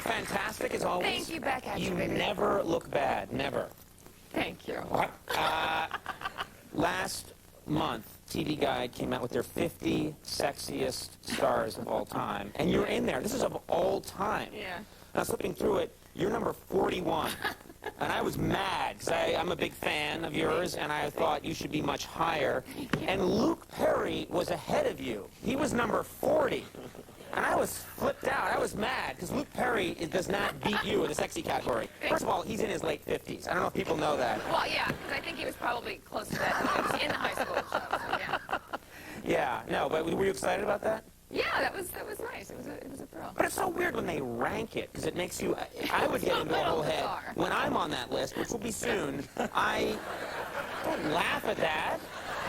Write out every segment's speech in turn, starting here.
fantastic as always. Thank you, back at you, You baby. never look bad, never. Thank you. Last month, TV Guide came out with their 50 sexiest stars of all time, and you're in there. This is of all time. Yeah. And I was flipping through it. You're number 41. And I was mad, because I'm a big fan of yours, and I thought you should be much higher. And Luke Perry was ahead of you. He was number 40. And I was flipped out. I was mad, because Luke Perry does not beat you in the sexy category. First of all, he's in his late 50s. I don't know if people know that. Well, yeah, because I think he was probably close to that when he was in the high school show, so yeah. Yeah, no, but were you excited about that? Yeah, that was nice. It was a thrill. But it's so weird when they rank it, because it makes you, I would get into a whole head. bizarre. When I'm on that list, which will be soon, I don't laugh at that.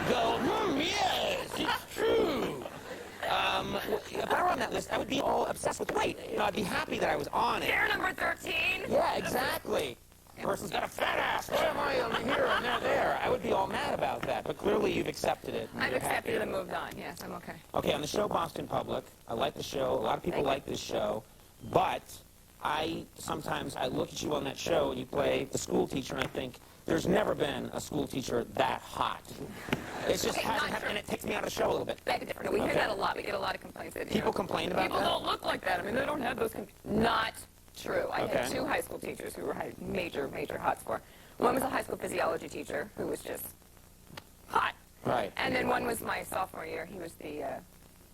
Go, yes, it's true. If I were on that list, I would be all obsessed with weight. You know, I'd be happy that I was on it. They're number 13. Yeah, exactly. Person's got a fat ass. Why am I over here and they're there? I would be all mad about that, but clearly you've accepted it. I've accepted it and moved on. Yes, I'm okay. Okay, on the show Boston Public, I like the show. A lot of people like this show, but sometimes I look at you on that show and you play the school teacher and I think, there's never been a school teacher that hot. It just hasn't happened, and it takes me out of the show a little bit. Beg to differ. No, we hear that a lot. We get a lot of complaints. That, People complain about people that? don't look like that. I mean, they don't have those. Not true. I had two high school teachers who were major hots for. One was a high school physiology teacher who was just hot. Right. And then one was my sophomore year. He was the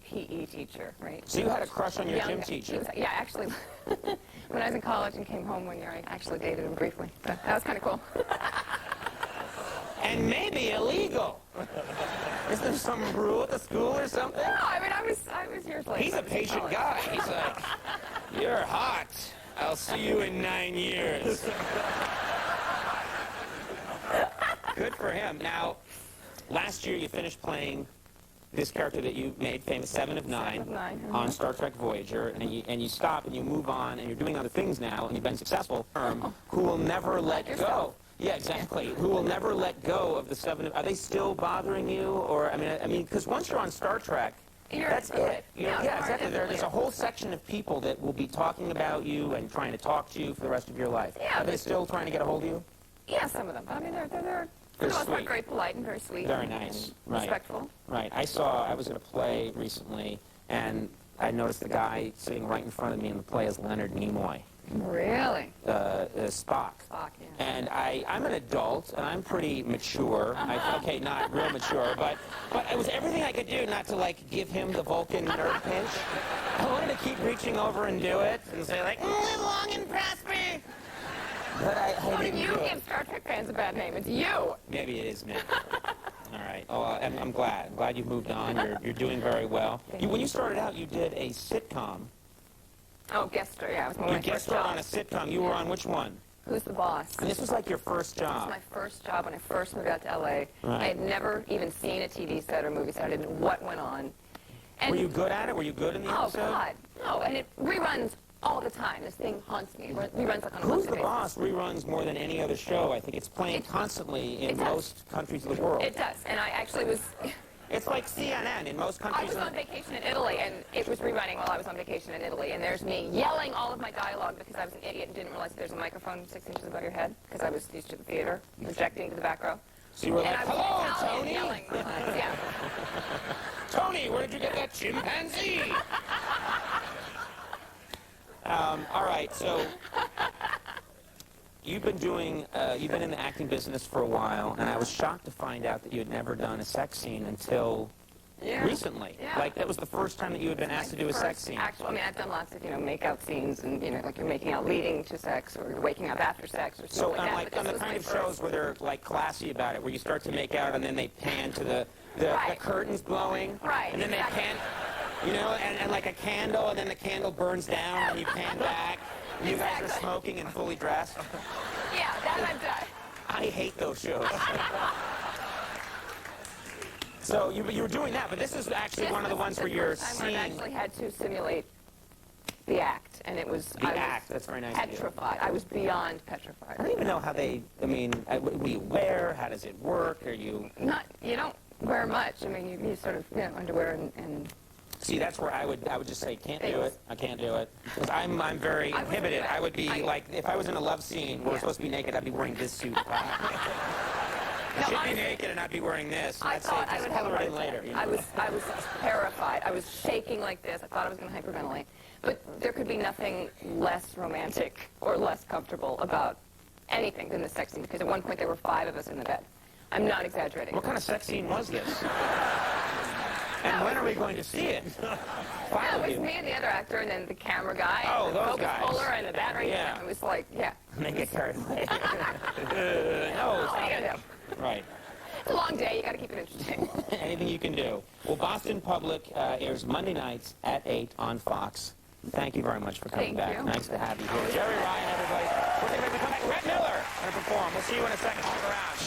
PE teacher, right? So you had a crush on your gym teacher? Yeah, actually, when I was in college and came home one year, I actually dated him briefly. So that was kind of cool. And maybe illegal. Is there some rule at the school or something? No, I mean, I was years later. He's a patient guy. He's like, you're hot. I'll see you in 9 years. Good for him. Now, last year you finished playing this character that you made famous, Seven of Nine, on Star Trek Voyager, and you stop and you move on and you're doing other things now and you've been successful. Who will never let go. Yeah, exactly. Who will never let go of the Seven of... Are they still bothering you? Or, I mean, because once you're on Star Trek, that's it. Yeah, exactly. There's a whole section of people that will be talking about you and trying to talk to you for the rest of your life. Yeah, Are they still trying to get a hold of you? Yeah, some of them. I mean, they're for the most part very polite and very sweet. Very nice. And respectful. Right. I was at a play recently, and I noticed the guy sitting right in front of me in the play is Leonard Nimoy. Really? Spock. Spock, yeah. And I'm an adult, and I'm pretty mature. Okay, not real mature, but it was everything I could do not to, like, give him the Vulcan nerd pinch. I wanted to keep reaching over and do it, and say, like, live long and prosper. But I didn't You do it. give Star Trek fans a bad name. It's you. Maybe it is me. All right. Oh, I'm glad. I'm glad you've moved on. You're doing very well. When you started out, you did a sitcom. Oh, guest star, yeah. It was one of my You guest first starred on a jobs. sitcom. You were on which one? Who's the Boss? And this was like your first This job. was my first job when I first moved out to L.A. Right. I had never even seen a TV set or movie set. I didn't know what went on. And Were you good at it? Were you good in the oh, episode? God. No, and it reruns all the time. This thing haunts me. It reruns like on a Who's monthly the Boss reruns more than any other show. I think it's playing constantly in most countries of the world. It does. And I actually was... It's like CNN in most I countries. was on vacation in Italy, and it was rerunning while I was on vacation in Italy. And there's me yelling all of my dialogue because I was an idiot and didn't realize there's a microphone 6 inches above your head because I was used to the theater, projecting to the back row. So you were like, and I was hello, Italian Tony. Yelling. Yeah. Tony, where did you get that chimpanzee? All right, so you've been in the acting business for a while, and I was shocked to find out that you had never done a sex scene until recently. Yeah. Like, that was the first time that you had been asked to do a sex scene. Actual, I mean, I've done lots of, make-out scenes, and, like you're making out leading to sex, or you're waking up after sex, or something like that. Like, on the kind of shows where they're, like, classy about it, where you start to make out, and then they pan to the curtains blowing. Right. And then they pan, and like a candle, and then the candle burns down, and you pan back. And you guys are smoking and fully dressed. Yeah, that I've done. I hate those shows. So you were doing that, but this is actually one of the ones where you're seeing... I actually had to simulate the act, and it was... That's very nice. Petrified. I was beyond petrified. I don't even know how they, what do you wear? How does it work? Are you... You don't wear much. I mean, you sort of, underwear and See, that's where I would just say, can't do it. I can't do it. Because I'm very inhibited. I would be like, if I was in a love scene where we're supposed to be naked, I'd be wearing this suit. I should be naked and I'd be wearing this. I thought I would have a color heart in later. attack. I was terrified. I was shaking like this. I thought I was going to hyperventilate. But there could be nothing less romantic or less comfortable about anything than the sex scene, because at one point there were 5 of us in the bed. I'm not exaggerating. What kind of sex scene was this? And when are we going to see it? Yeah, it was me and the other actor, and then the camera guy, Oh, and the those focus guys. puller, and the battery. Yeah. It was like, yeah. And they get carried away. No, What are you gonna do? right. It's a long day. You got to keep it interesting. Anything you can do. Well, Boston Public airs Monday nights at 8 on Fox. Thank you very much for coming Thank back. you. Nice to have you here. Jeri, Ryan, everybody. We're going to come back. Rhett Miller going to perform. We'll see you in a second. Stick around.